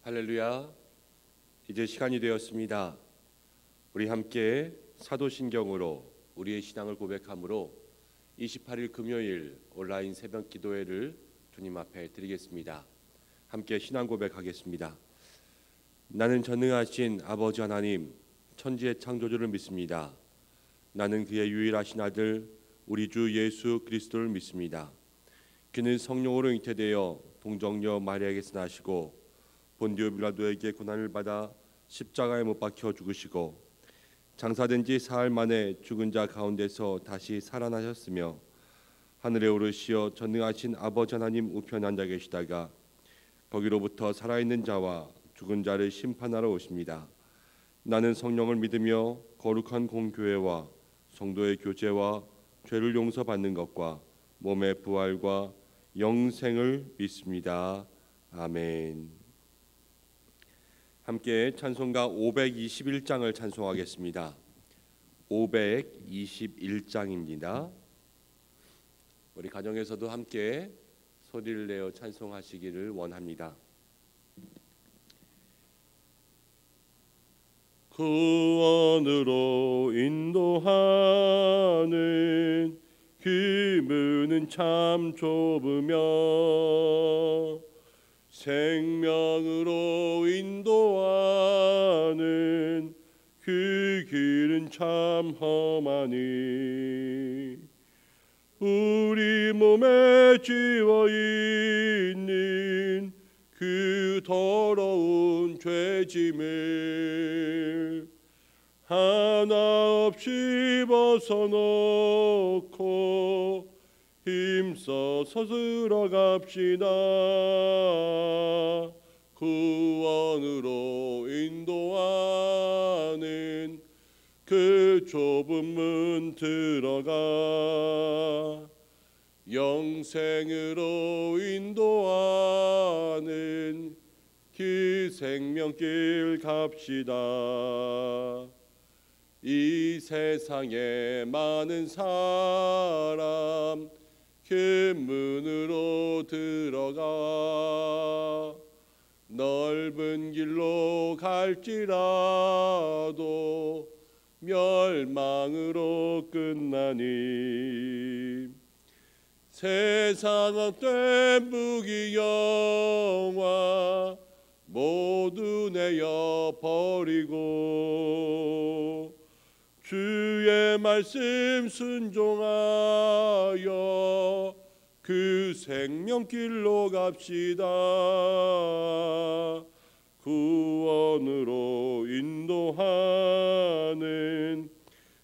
할렐루야. 이제 시간이 되었습니다. 우리 함께 사도신경으로 우리의 신앙을 고백함으로 28일 금요일 온라인 새벽 기도회를 주님 앞에 드리겠습니다. 함께 신앙 고백하겠습니다. 나는 전능하신 아버지 하나님 천지의 창조주를 믿습니다. 나는 그의 유일하신 아들 우리 주 예수 그리스도를 믿습니다. 그는 성령으로 잉태되어 동정녀 마리아에게서 나시고 본디오 빌라도에게 고난을 받아 십자가에 못 박혀 죽으시고 장사된 지 사흘 만에 죽은 자 가운데서 다시 살아나셨으며 하늘에 오르시어 전능하신 아버지 하나님 우편에 앉아 계시다가 거기로부터 살아있는 자와 죽은 자를 심판하러 오십니다. 나는 성령을 믿으며 거룩한 공교회와 성도의 교제와 죄를 용서받는 것과 몸의 부활과 영생을 믿습니다. 아멘. 함께 찬송가 521장을 찬송하겠습니다. 521장입니다. 우리 가정에서도 함께 소리를 내어 찬송하시기를 원합니다. 구원으로 인도하는 그 문은 참 좁으며 생명으로 인도하는 그 길은 참 험하니 우리 몸에 쥐어 있는 그 더러운 죄짐을 하나 없이 벗어놓고 힘써서 들어갑시다. 구원으로 인도하는 그 좁은 문 들어가 영생으로 인도하는 그 생명길 갑시다. 이 세상에 많은 사람 그 문으로 들어가 넓은 길로 갈지라도 멸망으로 끝나니 세상 헛된 부귀영화 모두 내어 버리고 주의 말씀 순종하여 그 생명길로 갑시다. 구원으로 인도하는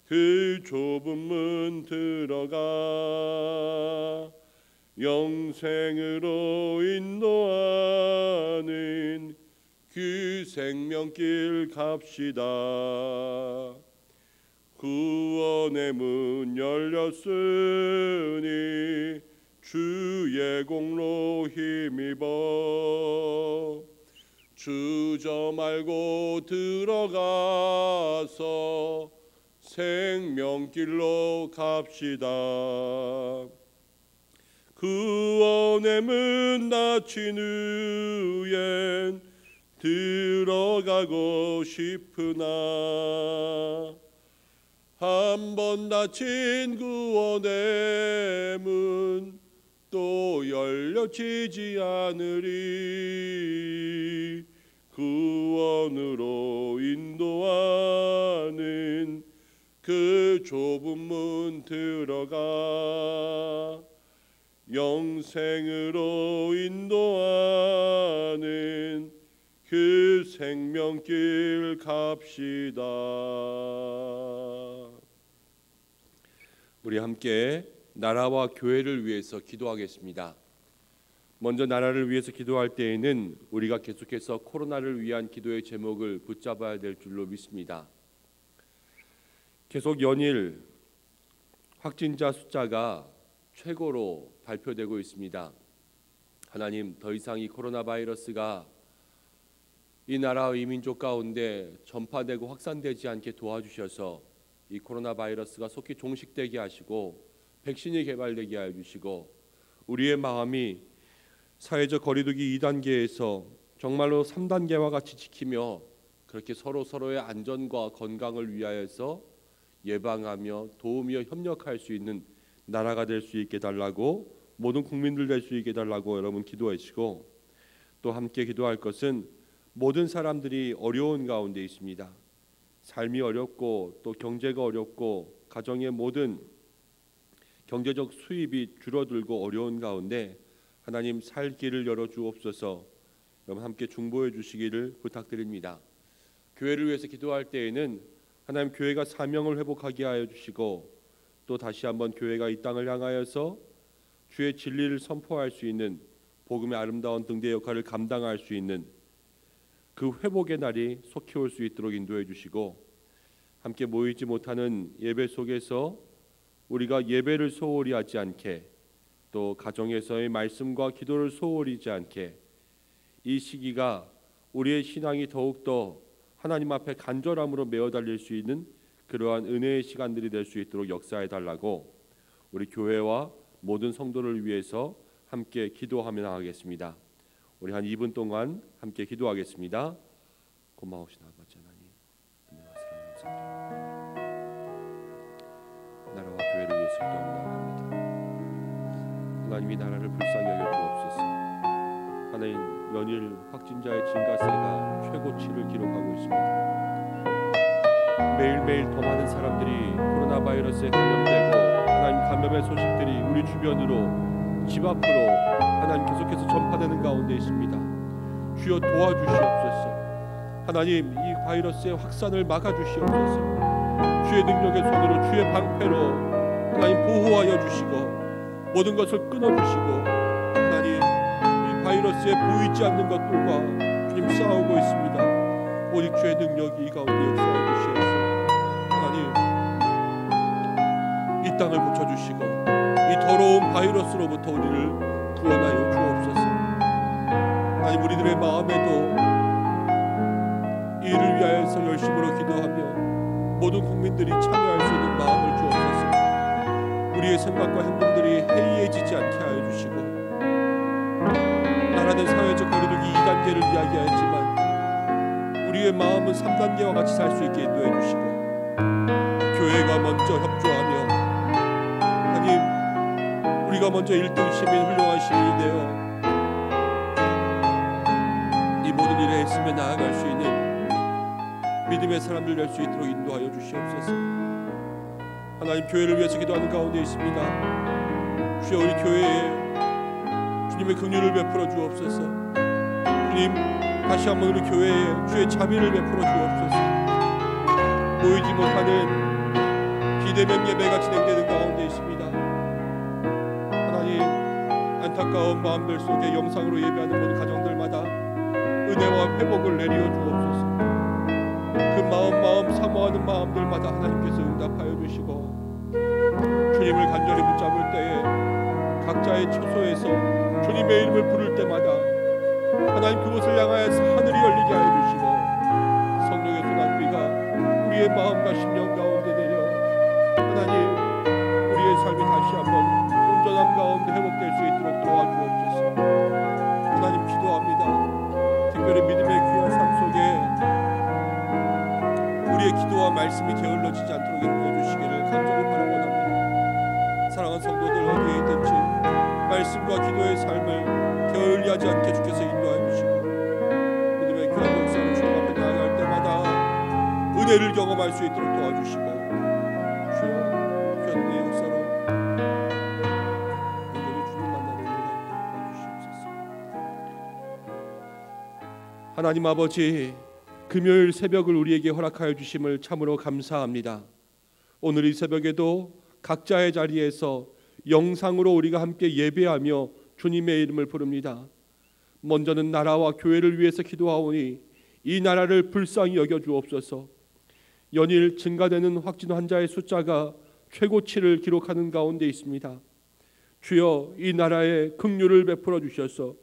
그 좁은 문 들어가 영생으로 인도하는 그 생명길 갑시다. 구원의 문 열렸으니 주의 공로 힘입어 주저 말고 들어가서 생명길로 갑시다. 구원의 문 닫힌 후엔 들어가고 싶으나 한 번 닫힌 구원의 문 또 열려지지 않으리. 구원으로 인도하는 그 좁은 문 들어가 영생으로 인도하는 그 생명길 갑시다. 우리 함께 나라와 교회를 위해서 기도하겠습니다. 먼저 나라를 위해서 기도할 때에는 우리가 계속해서 코로나를 위한 기도의 제목을 붙잡아야 될 줄로 믿습니다. 계속 연일 확진자 숫자가 최고로 발표되고 있습니다. 하나님, 더 이상 이 코로나 바이러스가 이 나라와 이 민족 가운데 전파되고 확산되지 않게 도와주셔서 이 코로나 바이러스가 속히 종식되게 하시고 백신이 개발되게 하여 주시고 우리의 마음이 사회적 거리두기 2단계에서 정말로 3단계와 같이 지키며 그렇게 서로의 안전과 건강을 위하여서 예방하며 도우며 협력할 수 있는 나라가 될 수 있게 달라고, 모든 국민들 될 수 있게 달라고 여러분 기도하시고, 또 함께 기도할 것은 모든 사람들이 어려운 가운데 있습니다. 삶이 어렵고 또 경제가 어렵고 가정의 모든 경제적 수입이 줄어들고 어려운 가운데 하나님 살 길을 열어 주옵소서. 여러분 함께 중보해 주시기를 부탁드립니다. 교회를 위해서 기도할 때에는 하나님 교회가 사명을 회복하게 하여 주시고, 또 다시 한번 교회가 이 땅을 향하여서 주의 진리를 선포할 수 있는 복음의 아름다운 등대 역할을 감당할 수 있는 그 회복의 날이 속히 올 수 있도록 인도해 주시고, 함께 모이지 못하는 예배 속에서 우리가 예배를 소홀히 하지 않게, 또 가정에서의 말씀과 기도를 소홀히 하지 않게, 이 시기가 우리의 신앙이 더욱더 하나님 앞에 간절함으로 메어 달릴 수 있는 그러한 은혜의 시간들이 될 수 있도록 역사해 달라고 우리 교회와 모든 성도를 위해서 함께 기도하며 나가겠습니다. 우리 한 2분 동안 함께 기도하겠습니다. 고마우신 아버지 하나님, 은혜와 사랑 감사드립니다. 나라와 교회를 위해서 기도합니다. 하나님이 나라를 불쌍히 여겨 주옵소서. 하나님, 연일 확진자의 증가세가 최고치를 기록하고 있습니다. 매일매일 더 많은 사람들이 코로나 바이러스에 감염되고, 하나님 감염의 소식들이 우리 주변으로, 집 앞으로 하나님 계속해서 전파되는 가운데 있습니다. 주여 도와주시옵소서. 하나님, 이 바이러스의 확산을 막아주시옵소서. 주의 능력의 손으로, 주의 방패로 하나님 보호하여 주시고 모든 것을 끊어주시고, 하나님 이 바이러스에 보이지 않는 것들과 주님 싸우고 있습니다. 오직 주의 능력이 이 가운데 역사해 주시옵소서. 하나님, 이 땅을 고쳐주시고 이 더러운 바이러스로부터 우리를 구원하여 주옵소서. 하나님, 우리들의 마음에도 이 일을 위하여서 열심으로 기도하며 모든 국민들이 참여할 수 있는 마음을 주옵소서. 우리의 생각과 행동들이 해이해지지 않게 하여 주시고, 나라는 사회적 거리두기 2단계를 이야기하였지만 우리의 마음은 3단계와 같이 살 수 있게 인도해 주시고, 교회가 먼저 협조하며 하나님, 우리가 먼저 1등 시민, 훌륭한 시민이 되어 이 모든 일에 했으며 나아갈 수 있는 믿음의 사람들 될 수 있도록 인도하여 주시옵소서. 하나님, 교회를 위해서 기도하는 가운데 있습니다. 주여, 우리 교회에 주님의 긍휼을 베풀어 주옵소서. 주님, 다시 한번 우리 교회에 주의 자비를 베풀어 주옵소서. 모이지 못하는 비대면 예배가 진행되는 가운데 있습니다. 하나님, 안타까운 마음들 속에 영상으로 예배하는 모든 가정들마다 은혜와 회복을 내리어 주옵소서. 그 마음 사모하는 마음들마다 하나님께서 응답하여 주시고, 주님을 간절히 붙잡을 때에 각자의 처소에서 주님의 이름을 부를 때마다 하나님 그곳을 향하여서 하늘이 열리게 하여 주시고, 성령의 소낙비가 우리의 마음과 심령 가운데 내려 하나님 우리의 삶이 다시 한번 온전함 가운데 회복될 수 있도록 도와주옵소서. 하나님, 기도합니다. 특별히 믿음의 귀한 삶 속에 우리의 기도와 말씀이 게을러지지 않도록 인도해 주시기를 간절히 바라옵니다. 사랑하는 성도들, 어디에 있든지 말씀과 기도의 삶을 게을리하지 않게 주께서 인도해 주시고, 믿음의 귀한 역사를 주님 앞에 나아갈 때마다 은혜를 경험할 수 있도록 도와주시고, 주여 귀한 은혜의 역사로 온전히 주님 만나는 은혜가 도와주시옵소서. 하나님 아버지, 금요일 새벽을 우리에게 허락하여 주심을 참으로 감사합니다. 오늘 이 새벽에도 각자의 자리에서 영상으로 우리가 함께 예배하며 주님의 이름을 부릅니다. 먼저는 나라와 교회를 위해서 기도하오니 이 나라를 불쌍히 여겨 주옵소서. 연일 증가되는 확진 환자의 숫자가 최고치를 기록하는 가운데 있습니다. 주여, 이 나라에 긍휼을 베풀어 주셔서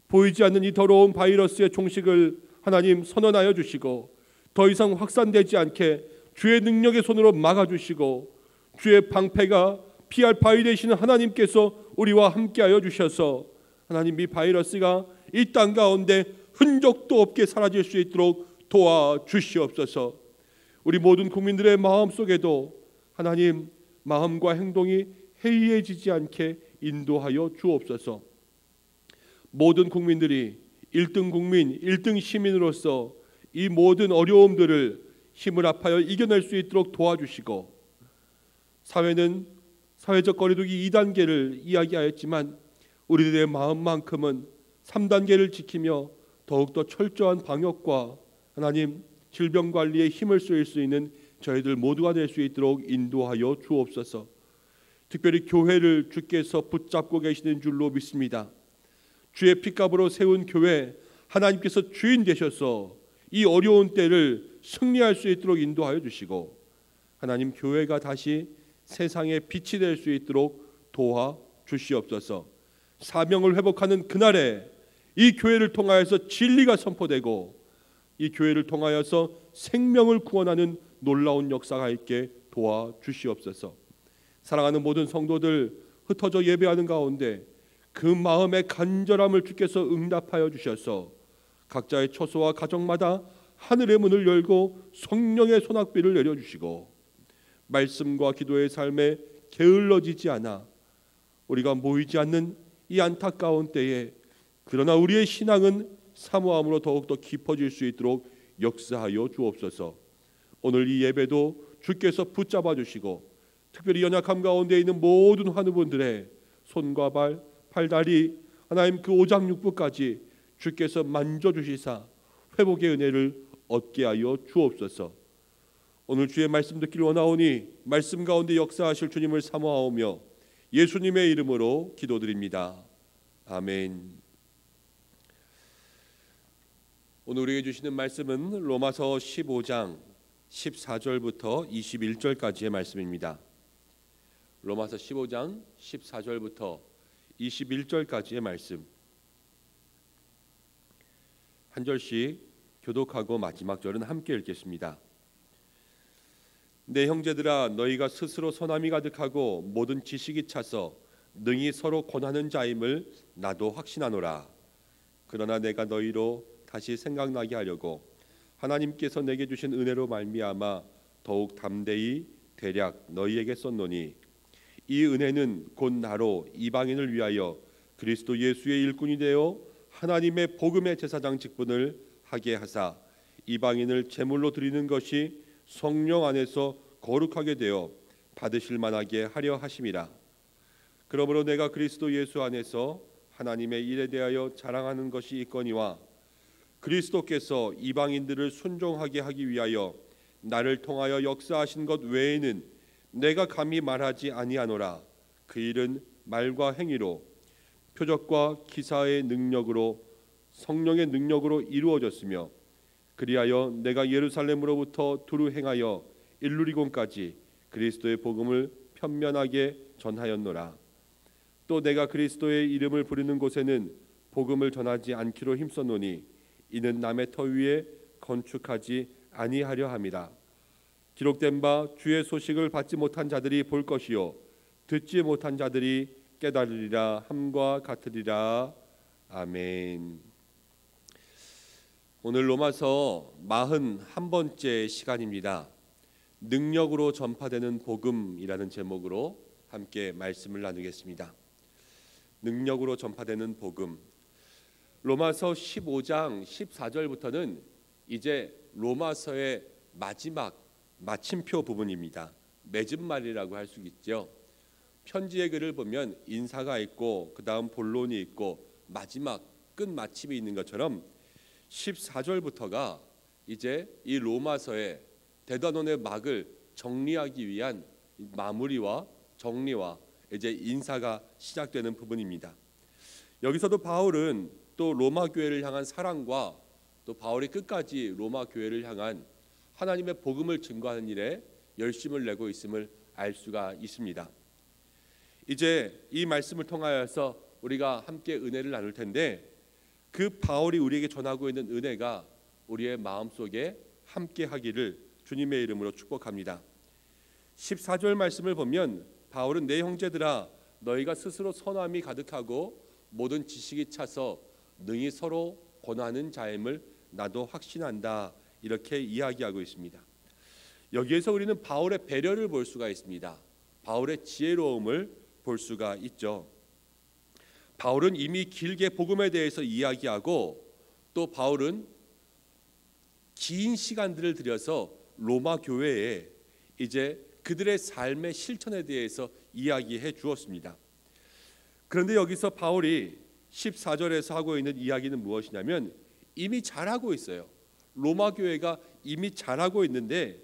보이지 않는 이 더러운 바이러스의 종식을 하나님 선언하여 주시고, 더 이상 확산되지 않게 주의 능력의 손으로 막아주시고, 주의 방패가 피할 바위 되시는 하나님께서 우리와 함께하여 주셔서 하나님 이 바이러스가 이 땅 가운데 흔적도 없게 사라질 수 있도록 도와주시옵소서. 우리 모든 국민들의 마음속에도 하나님 마음과 행동이 해이해지지 않게 인도하여 주옵소서. 모든 국민들이 1등 국민, 1등 시민으로서 이 모든 어려움들을 힘을 합하여 이겨낼 수 있도록 도와주시고, 사회는 사회적 거리두기 2단계를 이야기하였지만 우리들의 마음만큼은 3단계를 지키며 더욱더 철저한 방역과 하나님 질병관리에 힘을 쏠 수 있는 저희들 모두가 될 수 있도록 인도하여 주옵소서. 특별히 교회를 주께서 붙잡고 계시는 줄로 믿습니다. 주의 핏값으로 세운 교회, 하나님께서 주인 되셔서 이 어려운 때를 승리할 수 있도록 인도하여 주시고, 하나님 교회가 다시 세상의 빛이 될 수 있도록 도와주시옵소서. 사명을 회복하는 그날에 이 교회를 통하여서 진리가 선포되고 이 교회를 통하여서 생명을 구원하는 놀라운 역사가 있게 도와주시옵소서. 사랑하는 모든 성도들 흩어져 예배하는 가운데 그 마음의 간절함을 주께서 응답하여 주셔서 각자의 처소와 가정마다 하늘의 문을 열고 성령의 소낙비를 내려주시고, 말씀과 기도의 삶에 게을러지지 않아 우리가 모이지 않는 이 안타까운 때에 그러나 우리의 신앙은 사모함으로 더욱더 깊어질 수 있도록 역사하여 주옵소서. 오늘 이 예배도 주께서 붙잡아 주시고 특별히 연약함 가운데 있는 모든 환우분들의 손과 발, 팔다리 하나님 그 오장육부까지 주께서 만져주시사 회복의 은혜를 얻게 하여 주옵소서. 오늘 주의 말씀 듣기를 원하오니 말씀 가운데 역사하실 주님을 사모하오며 예수님의 이름으로 기도드립니다. 아멘. 오늘 우리에게 주시는 말씀은 로마서 15장 14절부터 21절까지의 말씀입니다. 로마서 15장 14절부터 21절까지의 말씀, 한 절씩 교독하고 마지막 절은 함께 읽겠습니다. 내 형제들아, 너희가 스스로 선함이 가득하고 모든 지식이 차서 능히 서로 권하는 자임을 나도 확신하노라. 그러나 내가 너희로 다시 생각나게 하려고 하나님께서 내게 주신 은혜로 말미암아 더욱 담대히 대략 너희에게 썼노니, 이 은혜는 곧 나로 이방인을 위하여 그리스도 예수의 일꾼이 되어 하나님의 복음의 제사장 직분을 하게 하사 이방인을 제물로 드리는 것이 성령 안에서 거룩하게 되어 받으실 만하게 하려 하심이라. 그러므로 내가 그리스도 예수 안에서 하나님의 일에 대하여 자랑하는 것이 있거니와 그리스도께서 이방인들을 순종하게 하기 위하여 나를 통하여 역사하신 것 외에는 내가 감히 말하지 아니하노라. 그 일은 말과 행위로 표적과 기사의 능력으로 성령의 능력으로 이루어졌으며, 그리하여 내가 예루살렘으로부터 두루 행하여 일루리곤까지 그리스도의 복음을 편면하게 전하였노라. 또 내가 그리스도의 이름을 부르는 곳에는 복음을 전하지 않기로 힘썼노니, 이는 남의 터 위에 건축하지 아니하려 함이라. 기록된 바 주의 소식을 받지 못한 자들이 볼 것이요 듣지 못한 자들이 깨달으리라 함과 같으리라. 아멘. 오늘 로마서 41번째 시간입니다. 능력으로 전파되는 복음이라는 제목으로 함께 말씀을 나누겠습니다. 능력으로 전파되는 복음. 로마서 15장 14절부터는 이제 로마서의 마지막 마침표 부분입니다. 맺음말이라고 할 수 있죠. 편지의 글을 보면 인사가 있고 그 다음 본론이 있고 마지막 끝마침이 있는 것처럼 14절부터가 이제 이 로마서의 대단원의 막을 정리하기 위한 마무리와 정리와 이제 인사가 시작되는 부분입니다. 여기서도 바울은 또 로마 교회를 향한 사랑과 또 바울이 끝까지 로마 교회를 향한 하나님의 복음을 증거하는 일에 열심을 내고 있음을 알 수가 있습니다. 이제 이 말씀을 통하여서 우리가 함께 은혜를 나눌 텐데, 그 바울이 우리에게 전하고 있는 은혜가 우리의 마음속에 함께 하기를 주님의 이름으로 축복합니다. 14절 말씀을 보면 바울은 내 형제들아, 너희가 스스로 선함이 가득하고 모든 지식이 차서 능히 서로 권하는 자임을 나도 확신한다. 이렇게 이야기하고 있습니다. 여기에서 우리는 바울의 배려를 볼 수가 있습니다. 바울의 지혜로움을 볼 수가 있죠. 바울은 이미 길게 복음에 대해서 이야기하고 또 바울은 긴 시간들을 들여서 로마 교회에 이제 그들의 삶의 실천에 대해서 이야기해 주었습니다. 그런데 여기서 바울이 14절에서 하고 있는 이야기는 무엇이냐면 이미 잘하고 있어요. 로마 교회가 이미 잘하고 있는데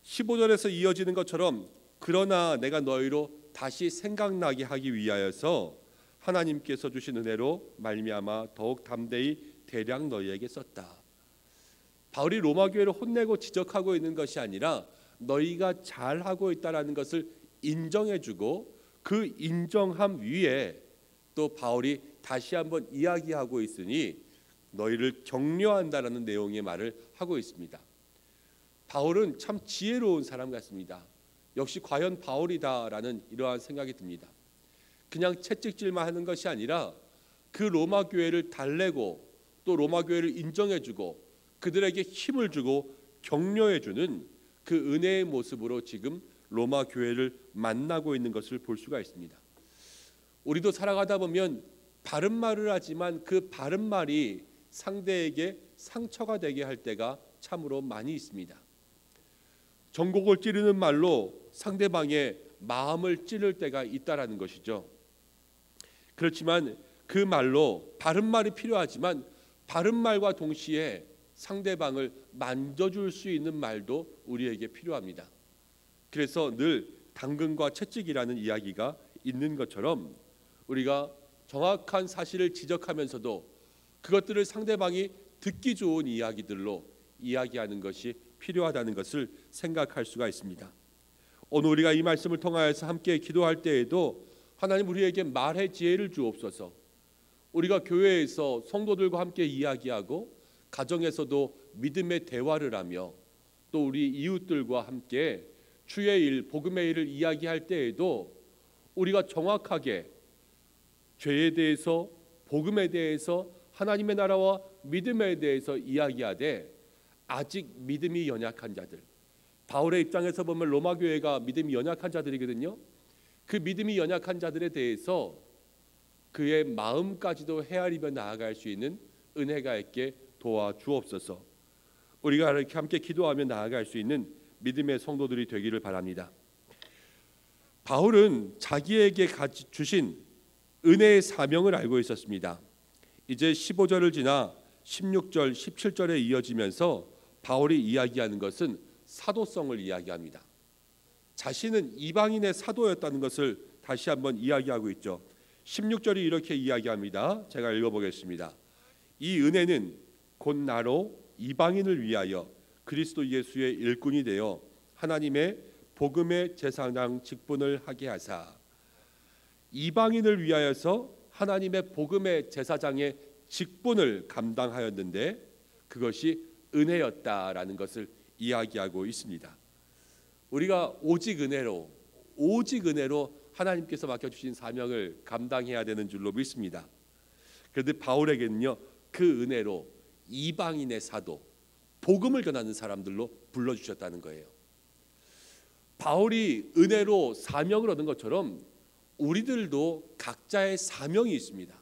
15절에서 이어지는 것처럼 그러나 내가 너희로 다시 생각나게 하기 위하여서 하나님께서 주신 은혜로 말미암아 더욱 담대히 대량 너희에게 썼다. 바울이 로마 교회를 혼내고 지적하고 있는 것이 아니라 너희가 잘하고 있다라는 것을 인정해주고 그 인정함 위에 또 바울이 다시 한번 이야기하고 있으니 너희를 격려한다라는 내용의 말을 하고 있습니다. 바울은 참 지혜로운 사람 같습니다. 역시 과연 바울이다라는 이러한 생각이 듭니다. 그냥 채찍질만 하는 것이 아니라 그 로마 교회를 달래고 또 로마 교회를 인정해주고 그들에게 힘을 주고 격려해주는 그 은혜의 모습으로 지금 로마 교회를 만나고 있는 것을 볼 수가 있습니다. 우리도 살아가다 보면 바른 말을 하지만 그 바른 말이 상대에게 상처가 되게 할 때가 참으로 많이 있습니다. 전곡을 찌르는 말로 상대방의 마음을 찌를 때가 있다라는 것이죠. 그렇지만 그 말로 바른 말이 필요하지만 바른 말과 동시에 상대방을 만져줄 수 있는 말도 우리에게 필요합니다. 그래서 늘 당근과 채찍이라는 이야기가 있는 것처럼 우리가 정확한 사실을 지적하면서도 그것들을 상대방이 듣기 좋은 이야기들로 이야기하는 것이 필요하다는 것을 생각할 수가 있습니다. 오늘 우리가 이 말씀을 통하여서 함께 기도할 때에도 하나님 우리에게 말의 지혜를 주옵소서. 우리가 교회에서 성도들과 함께 이야기하고 가정에서도 믿음의 대화를 하며 또 우리 이웃들과 함께 주의 일, 복음의 일을 이야기할 때에도 우리가 정확하게 죄에 대해서 복음에 대해서 하나님의 나라와 믿음에 대해서 이야기하되 아직 믿음이 연약한 자들, 바울의 입장에서 보면 로마 교회가 믿음이 연약한 자들이거든요. 그 믿음이 연약한 자들에 대해서 그의 마음까지도 헤아리며 나아갈 수 있는 은혜가 있게 도와주옵소서. 우리가 이렇게 함께 기도하며 나아갈 수 있는 믿음의 성도들이 되기를 바랍니다. 바울은 자기에게 주신 은혜의 사명을 알고 있었습니다. 이제 15절을 지나 16절, 17절에 이어지면서 바울이 이야기하는 것은 사도성을 이야기합니다. 자신은 이방인의 사도였다는 것을 다시 한번 이야기하고 있죠. 16절이 이렇게 이야기합니다. 제가 읽어보겠습니다. 이 은혜는 곧 나로 이방인을 위하여 그리스도 예수의 일꾼이 되어 하나님의 복음의 제사장 직분을 하게 하사. 이방인을 위하여서 하나님의 복음의 제사장의 직분을 감당하였는데 그것이 은혜였다라는 것을 이야기하고 있습니다. 우리가 오직 은혜로 하나님께서 맡겨주신 사명을 감당해야 되는 줄로 믿습니다. 그런데 바울에게는요, 그 은혜로 이방인의 사도, 복음을 전하는 사람들로 불러주셨다는 거예요. 바울이 은혜로 사명을 얻은 것처럼 우리들도 각자의 사명이 있습니다.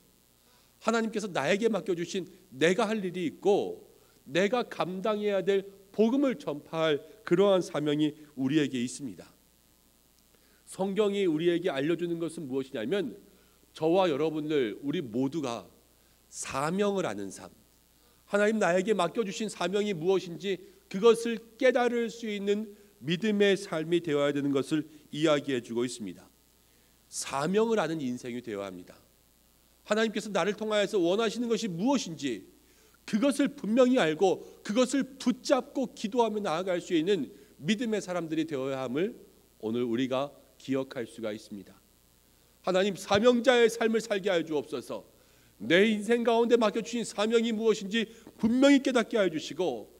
하나님께서 나에게 맡겨주신 내가 할 일이 있고 내가 감당해야 될 복음을 전파할 그러한 사명이 우리에게 있습니다. 성경이 우리에게 알려주는 것은 무엇이냐면 저와 여러분들 우리 모두가 사명을 아는 삶, 하나님 나에게 맡겨주신 사명이 무엇인지 그것을 깨달을 수 있는 믿음의 삶이 되어야 되는 것을 이야기해주고 있습니다. 사명을 아는 인생이 되어야 합니다. 하나님께서 나를 통하여서 원하시는 것이 무엇인지 그것을 분명히 알고 그것을 붙잡고 기도하며 나아갈 수 있는 믿음의 사람들이 되어야 함을 오늘 우리가 기억할 수가 있습니다. 하나님, 사명자의 삶을 살게 하여 주옵소서. 내 인생 가운데 맡겨주신 사명이 무엇인지 분명히 깨닫게 하여 주시고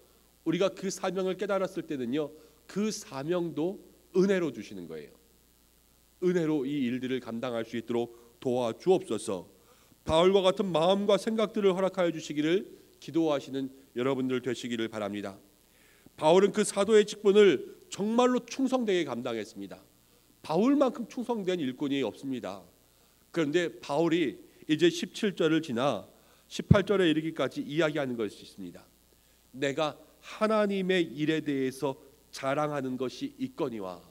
우리가 그 사명을 깨달았을 때는요, 그 사명도 은혜로 주시는 거예요. 은혜로 이 일들을 감당할 수 있도록 도와주옵소서. 바울과 같은 마음과 생각들을 허락하여 주시기를 기도하시는 여러분들 되시기를 바랍니다. 바울은 그 사도의 직분을 정말로 충성되게 감당했습니다. 바울만큼 충성된 일꾼이 없습니다. 그런데 바울이 이제 17절을 지나 18절에 이르기까지 이야기하는 것이 있습니다. 내가 하나님의 일에 대해서 자랑하는 것이 있거니와.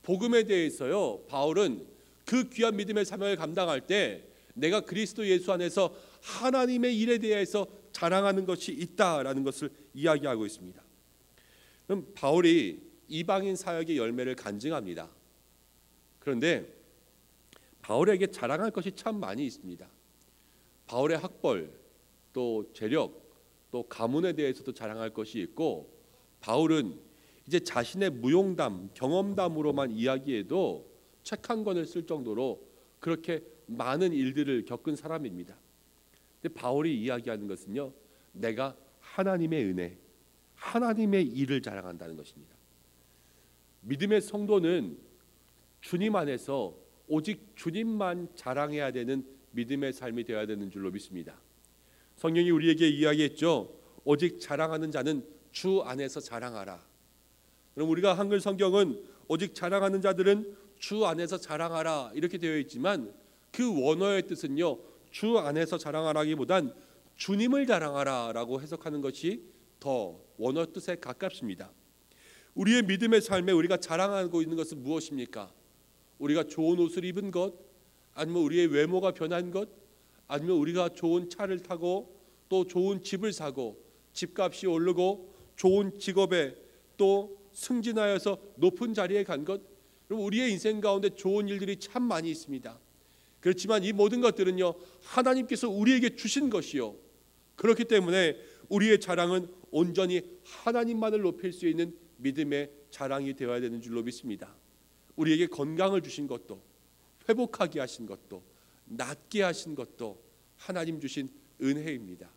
복음에 대해서요, 바울은 그 귀한 믿음의 사명을 감당할 때 내가 그리스도 예수 안에서 하나님의 일에 대해서 자랑하는 것이 있다라는 것을 이야기하고 있습니다. 그럼 바울이 이방인 사역의 열매를 간증합니다. 그런데 바울에게 자랑할 것이 참 많이 있습니다. 바울의 학벌, 또 재력, 또 가문에 대해서도 자랑할 것이 있고, 바울은 이제 자신의 무용담, 경험담으로만 이야기해도 책 한 권을 쓸 정도로 그렇게 많은 일들을 겪은 사람입니다. 근데 바울이 이야기하는 것은요, 내가 하나님의 은혜, 하나님의 일을 자랑한다는 것입니다. 믿음의 성도는 주님 안에서 오직 주님만 자랑해야 되는 믿음의 삶이 되어야 되는 줄로 믿습니다. 성경이 우리에게 이야기했죠. 오직 자랑하는 자는 주 안에서 자랑하라. 그럼 우리가 한글 성경은 오직 자랑하는 자들은 주 안에서 자랑하라 이렇게 되어 있지만, 그 원어의 뜻은요, 주 안에서 자랑하라기보단 주님을 자랑하라라고 해석하는 것이 더 원어 뜻에 가깝습니다. 우리의 믿음의 삶에 우리가 자랑하고 있는 것은 무엇입니까? 우리가 좋은 옷을 입은 것, 아니면 우리의 외모가 변한 것, 아니면 우리가 좋은 차를 타고 또 좋은 집을 사고 집값이 오르고 좋은 직업에 또 승진하여서 높은 자리에 간 것. 그럼 우리의 인생 가운데 좋은 일들이 참 많이 있습니다. 그렇지만 이 모든 것들은요, 하나님께서 우리에게 주신 것이요, 그렇기 때문에 우리의 자랑은 온전히 하나님만을 높일 수 있는 믿음의 자랑이 되어야 되는 줄로 믿습니다. 우리에게 건강을 주신 것도, 회복하게 하신 것도, 낫게 하신 것도 하나님 주신 은혜입니다.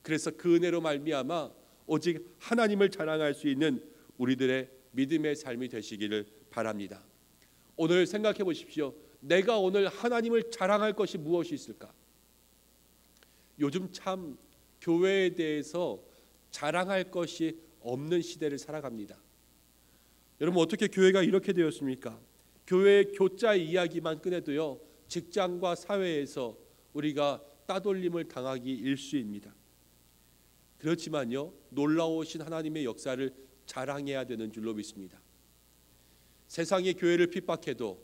그래서 그 은혜로 말미암아 오직 하나님을 자랑할 수 있는 우리들의 믿음의 삶이 되시기를 바랍니다. 오늘 생각해 보십시오. 내가 오늘 하나님을 자랑할 것이 무엇이 있을까? 요즘 참 교회에 대해서 자랑할 것이 없는 시대를 살아갑니다. 여러분, 어떻게 교회가 이렇게 되었습니까? 교회의 교자 이야기만 꺼내도요, 직장과 사회에서 우리가 따돌림을 당하기 일쑤입니다. 그렇지만요, 놀라우신 하나님의 역사를 자랑해야 되는 줄로 믿습니다. 세상의 교회를 핍박해도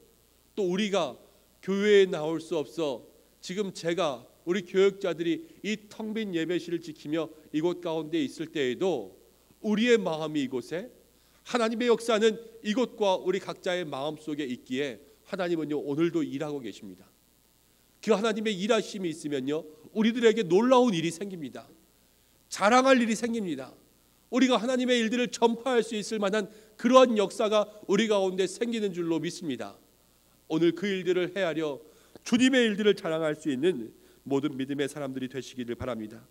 또 우리가 교회에 나올 수 없어 지금 제가 우리 교역자들이 이 텅 빈 예배실을 지키며 이곳 가운데 있을 때에도 우리의 마음이 이곳에, 하나님의 역사는 이곳과 우리 각자의 마음속에 있기에 하나님은요, 오늘도 일하고 계십니다. 그 하나님의 일하심이 있으면요, 우리들에게 놀라운 일이 생깁니다. 자랑할 일이 생깁니다. 우리가 하나님의 일들을 전파할 수 있을 만한 그러한 역사가 우리 가운데 생기는 줄로 믿습니다. 오늘 그 일들을 헤아려 주님의 일들을 자랑할 수 있는 모든 믿음의 사람들이 되시기를 바랍니다.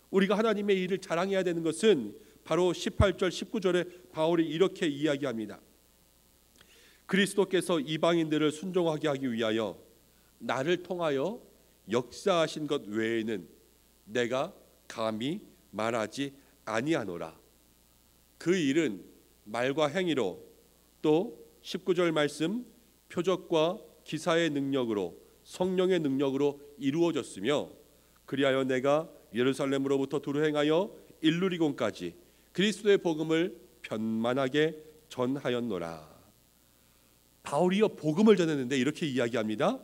우리가 하나님의 일을 자랑해야 되는 것은 바로 18절 19절에 바울이 이렇게 이야기합니다. 그리스도께서 이방인들을 순종하게 하기 위하여 나를 통하여 역사하신 것 외에는 내가 감히 말하지 아니하노라. 그 일은 말과 행위로, 또 19절 말씀 표적과 기사의 능력으로, 성령의 능력으로 이루어졌으며, 그리하여 내가 예루살렘으로부터 두루 행하여 일루리곤까지 그리스도의 복음을 편만하게 전하였노라. 바울이요, 복음을 전했는데 이렇게 이야기합니다.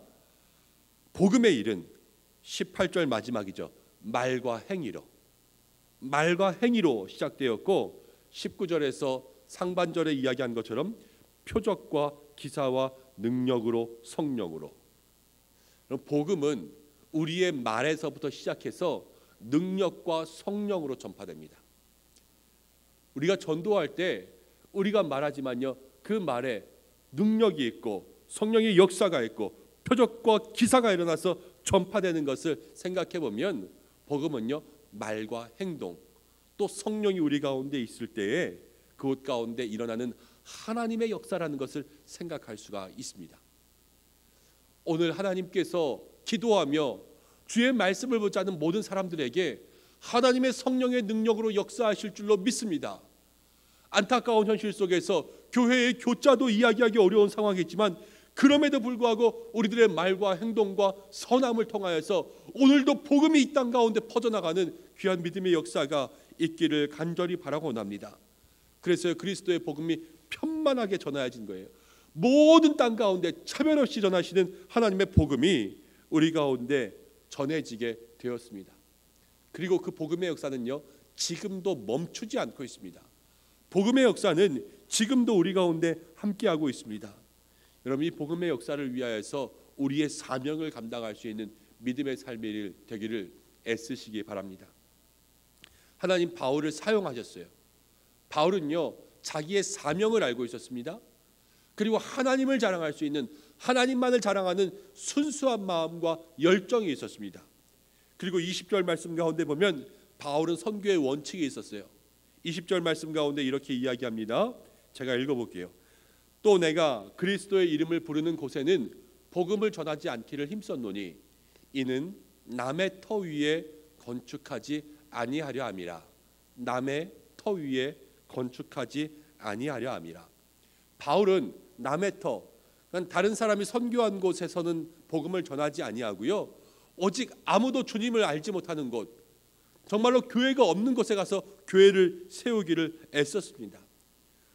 복음의 일은 18절 마지막이죠. 말과 행위로, 말과 행위로 시작되었고, 19절에서 상반절에 이야기한 것처럼 표적과 기사와 능력으로, 성령으로. 복음은 우리의 말에서부터 시작해서 능력과 성령으로 전파됩니다. 우리가 전도할 때 우리가 말하지만요, 그 말에 능력이 있고 성령의 역사가 있고 표적과 기사가 일어나서 전파되는 것을 생각해 보면, 복음은요, 말과 행동, 또 성령이 우리 가운데 있을 때에 그곳 가운데 일어나는 하나님의 역사라는 것을 생각할 수가 있습니다. 오늘 하나님께서 기도하며 주의 말씀을 붙잡는 모든 사람들에게 하나님의 성령의 능력으로 역사하실 줄로 믿습니다. 안타까운 현실 속에서 교회의 교자도 이야기하기 어려운 상황이지만 그럼에도 불구하고 우리들의 말과 행동과 선함을 통하여서 오늘도 복음이 이 땅 가운데 퍼져나가는 귀한 믿음의 역사가 있기를 간절히 바라고 원합니다. 그래서 그리스도의 복음이 편만하게 전하여진 거예요. 모든 땅 가운데 차별 없이 전하시는 하나님의 복음이 우리 가운데 전해지게 되었습니다. 그리고 그 복음의 역사는요, 지금도 멈추지 않고 있습니다. 복음의 역사는 지금도 우리 가운데 함께하고 있습니다. 여러분, 이 복음의 역사를 위하여서 우리의 사명을 감당할 수 있는 믿음의 삶이 되기를 애쓰시기 바랍니다. 하나님 바울을 사용하셨어요. 바울은요, 자기의 사명을 알고 있었습니다. 그리고 하나님을 자랑할 수 있는, 하나님만을 자랑하는 순수한 마음과 열정이 있었습니다. 그리고 20절 말씀 가운데 보면 바울은 선교의 원칙이 있었어요. 20절 말씀 가운데 이렇게 이야기합니다. 제가 읽어볼게요. 또 내가 그리스도의 이름을 부르는 곳에는 복음을 전하지 않기를 힘썼노니 이는 남의 터 위에 건축하지 아니하려 함이라. 남의 터 위에 건축하지 아니하려 함이라. 바울은 남의 터, 그러니까 다른 사람이 선교한 곳에서는 복음을 전하지 아니하고요, 오직 아무도 주님을 알지 못하는 곳, 정말로 교회가 없는 곳에 가서 교회를 세우기를 애썼습니다.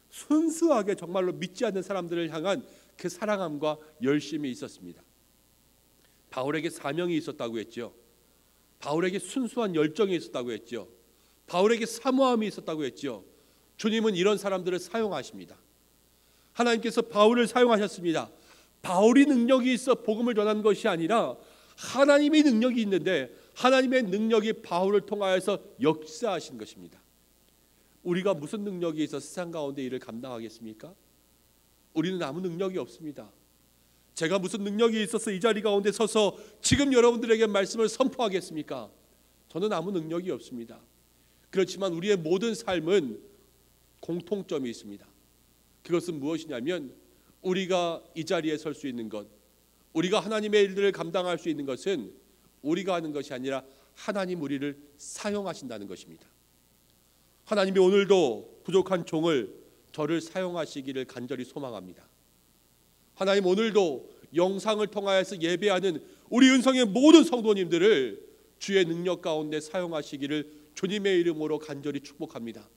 순수하게 정말로 믿지 않는 사람들을 향한 그 사랑함과 열심이 있었습니다. 바울에게 사명이 있었다고 했죠. 바울에게 순수한 열정이 있었다고 했죠. 바울에게 사모함이 있었다고 했죠. 주님은 이런 사람들을 사용하십니다. 하나님께서 바울을 사용하셨습니다. 바울이 능력이 있어 복음을 전한 것이 아니라 하나님의 능력이 있는데 하나님의 능력이 바울을 통하여서 역사하신 것입니다. 우리가 무슨 능력이 있어 세상 가운데 일을 감당하겠습니까? 우리는 아무 능력이 없습니다. 제가 무슨 능력이 있어서 이 자리 가운데 서서 지금 여러분들에게 말씀을 선포하겠습니까? 저는 아무 능력이 없습니다. 그렇지만 우리의 모든 삶은 공통점이 있습니다. 그것은 무엇이냐면 우리가 이 자리에 설 수 있는 것, 우리가 하나님의 일들을 감당할 수 있는 것은 우리가 하는 것이 아니라 하나님 우리를 사용하신다는 것입니다. 하나님이 오늘도 부족한 종을, 저를 사용하시기를 간절히 소망합니다. 하나님 오늘도 영상을 통하여서 예배하는 우리 은성의 모든 성도님들을 주의 능력 가운데 사용하시기를 주님의 이름으로 간절히 축복합니다.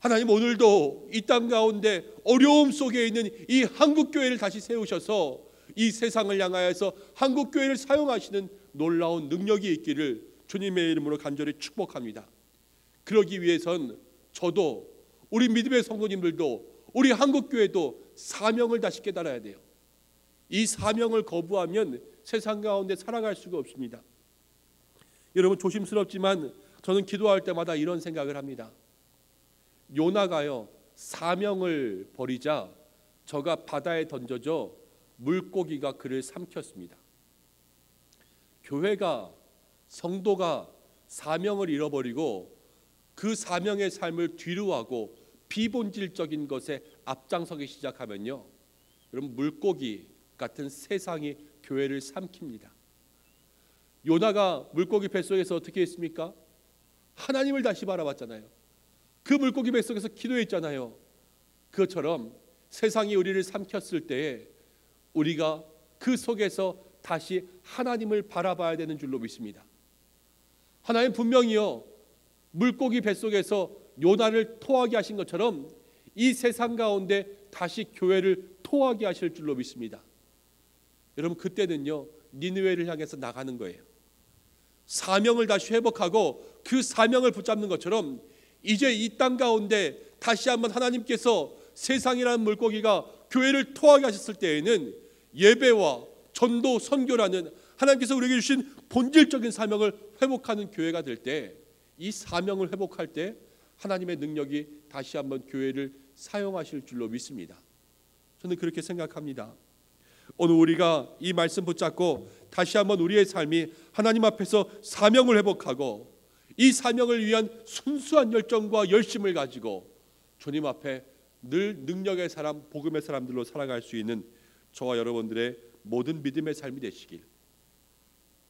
하나님 오늘도 이 땅 가운데 어려움 속에 있는 이 한국교회를 다시 세우셔서 이 세상을 향하여서 한국교회를 사용하시는 놀라운 능력이 있기를 주님의 이름으로 간절히 축복합니다. 그러기 위해선 저도, 우리 믿음의 성도님들도, 우리 한국교회도 사명을 다시 깨달아야 돼요. 이 사명을 거부하면 세상 가운데 살아갈 수가 없습니다. 여러분, 조심스럽지만 저는 기도할 때마다 이런 생각을 합니다. 요나가요, 사명을 버리자 저가 바다에 던져져 물고기가 그를 삼켰습니다. 교회가, 성도가 사명을 잃어버리고 그 사명의 삶을 뒤로하고 비본질적인 것에 앞장서기 시작하면요, 여러분, 물고기 같은 세상이 교회를 삼킵니다. 요나가 물고기 뱃속에서 어떻게 했습니까? 하나님을 다시 바라봤잖아요. 그 물고기 뱃속에서 기도했잖아요. 그것처럼 세상이 우리를 삼켰을 때에 우리가 그 속에서 다시 하나님을 바라봐야 되는 줄로 믿습니다. 하나님 분명히요, 물고기 뱃속에서 요나를 토하게 하신 것처럼 이 세상 가운데 다시 교회를 토하게 하실 줄로 믿습니다. 여러분, 그때는요, 니느웨를 향해서 나가는 거예요. 사명을 다시 회복하고 그 사명을 붙잡는 것처럼 이제 이 땅 가운데 다시 한번 하나님께서 세상이라는 물고기가 교회를 토하게 하셨을 때에는 예배와 전도, 선교라는 하나님께서 우리에게 주신 본질적인 사명을 회복하는 교회가 될 때, 이 사명을 회복할 때 하나님의 능력이 다시 한번 교회를 사용하실 줄로 믿습니다. 저는 그렇게 생각합니다. 오늘 우리가 이 말씀 붙잡고 다시 한번 우리의 삶이 하나님 앞에서 사명을 회복하고 이 사명을 위한 순수한 열정과 열심을 가지고 주님 앞에 늘 능력의 사람, 복음의 사람들로 살아갈 수 있는 저와 여러분들의 모든 믿음의 삶이 되시길,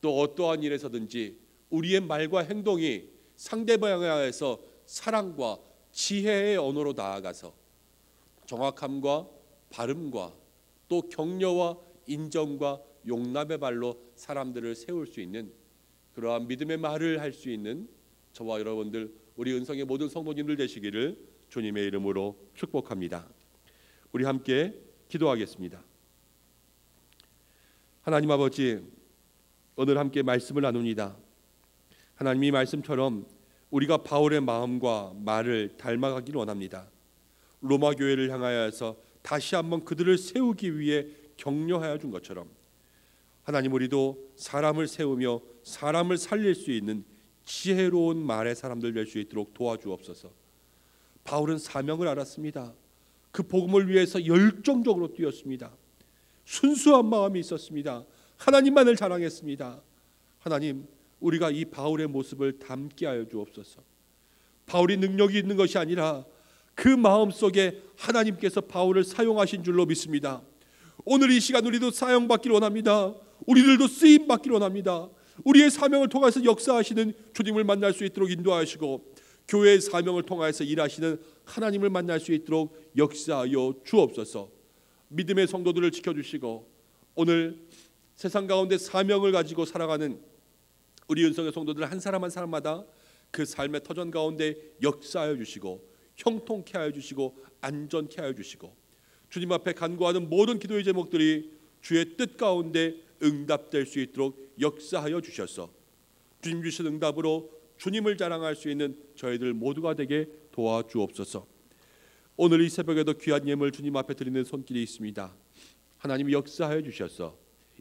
또 어떠한 일에서든지 우리의 말과 행동이 상대방에 대해서 사랑과 지혜의 언어로 나아가서 정확함과 발음과 또 격려와 인정과 용납의 발로 사람들을 세울 수 있는 그러한 믿음의 말을 할 수 있는 저와 여러분들 우리 은성의 모든 성도님들 되시기를 주님의 이름으로 축복합니다. 우리 함께 기도하겠습니다. 하나님 아버지, 오늘 함께 말씀을 나눕니다. 하나님이 말씀처럼 우리가 바울의 마음과 말을 닮아가기를 원합니다. 로마 교회를 향하여서 다시 한번 그들을 세우기 위해 격려하여 준 것처럼 하나님, 우리도 사람을 세우며 사람을 살릴 수 있는 지혜로운 말의 사람들 될 수 있도록 도와주옵소서. 바울은 사명을 알았습니다. 그 복음을 위해서 열정적으로 뛰었습니다. 순수한 마음이 있었습니다. 하나님만을 자랑했습니다. 하나님, 우리가 이 바울의 모습을 담게 하여 주옵소서. 바울이 능력이 있는 것이 아니라 그 마음속에 하나님께서 바울을 사용하신 줄로 믿습니다. 오늘 이 시간 우리도 사용받기를 원합니다. 우리들도 쓰임받기를 원합니다. 우리의 사명을 통해서 역사하시는 주님을 만날 수 있도록 인도하시고 교회의 사명을 통해서 일하시는 하나님을 만날 수 있도록 역사하여 주옵소서. 믿음의 성도들을 지켜주시고 오늘 세상 가운데 사명을 가지고 살아가는 우리 은성의 성도들 한 사람 한 사람마다 그 삶의 터전 가운데 역사하여 주시고 형통케 하여 주시고 안전케 하여 주시고 주님 앞에 간구하는 모든 기도의 제목들이 주의 뜻 가운데 응답될 수 있도록 역사하여 주셔서 주님 주신 응답으로 주님을 자랑할 수 있는 저희들 모두가 되게 도와주옵소서. 오늘 이 새벽에도 귀한 예물 주님 앞에 드리는 손길이 있습니다. 하나님이 역사하여 주셔서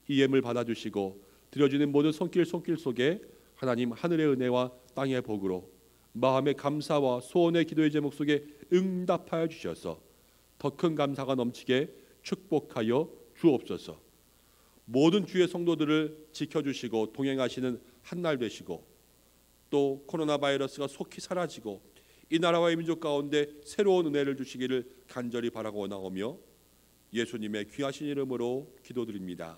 이 예물 받아주시고 드려지는 모든 손길 속에 하나님 하늘의 은혜와 땅의 복으로 마음의 감사와 소원의 기도의 제목 속에 응답하여 주셔서 더 큰 감사가 넘치게 축복하여 주옵소서. 모든 주의 성도들을 지켜주시고 동행하시는 한 날 되시고 또 코로나 바이러스가 속히 사라지고 이 나라와 이 민족 가운데 새로운 은혜를 주시기를 간절히 바라고 원하오며 예수님의 귀하신 이름으로 기도드립니다.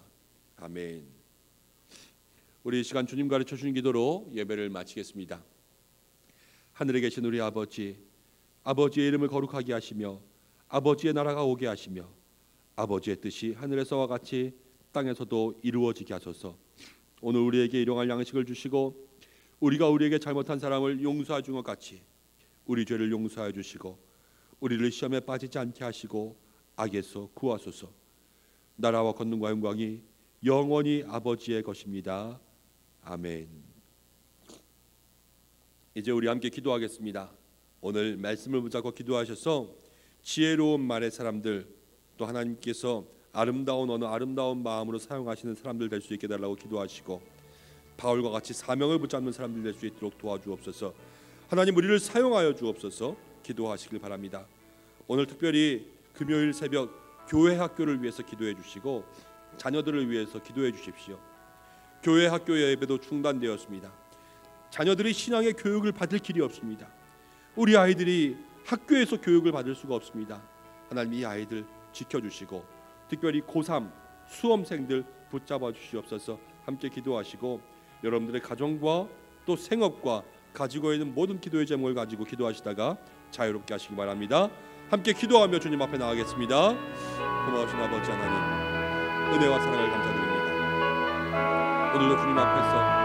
아멘. 우리 이 시간 주님 가르쳐 주신 기도로 예배를 마치겠습니다. 하늘에 계신 우리 아버지, 아버지의 이름을 거룩하게 하시며 아버지의 나라가 오게 하시며 아버지의 뜻이 하늘에서와 같이 땅에서도 이루어지게 하소서. 오늘 우리에게 일용할 양식을 주시고 우리가 우리에게 잘못한 사람을 용서해 준 것 같이 우리 죄를 용서해 주시고 우리를 시험에 빠지지 않게 하시고 악에서 구하소서. 나라와 권능과 영광이 영원히 아버지의 것입니다. 아멘. 이제 우리 함께 기도하겠습니다. 오늘 말씀을 붙잡고 기도하셔서 지혜로운 말의 사람들, 또 하나님께서 아름다운 언어, 아름다운 마음으로 사용하시는 사람들 될 수 있게 달라고 기도하시고 바울과 같이 사명을 붙잡는 사람들 될 수 있도록 도와주옵소서. 하나님, 우리를 사용하여 주옵소서. 기도하시길 바랍니다. 오늘 특별히 금요일 새벽 교회 학교를 위해서 기도해 주시고 자녀들을 위해서 기도해 주십시오. 교회 학교 예배도 중단되었습니다. 자녀들이 신앙의 교육을 받을 길이 없습니다. 우리 아이들이 학교에서 교육을 받을 수가 없습니다. 하나님, 이 아이들 지켜주시고 특별히 고3 수험생들 붙잡아 주시옵소서. 함께 기도하시고 여러분들의 가정과 또 생업과 가지고 있는 모든 기도의 제목을 가지고 기도하시다가 자유롭게 하시기 바랍니다. 함께 기도하며 주님 앞에 나가겠습니다. 고마우신 아버지 하나님, 은혜와 사랑을 감사드립니다. 오늘도 주님 앞에서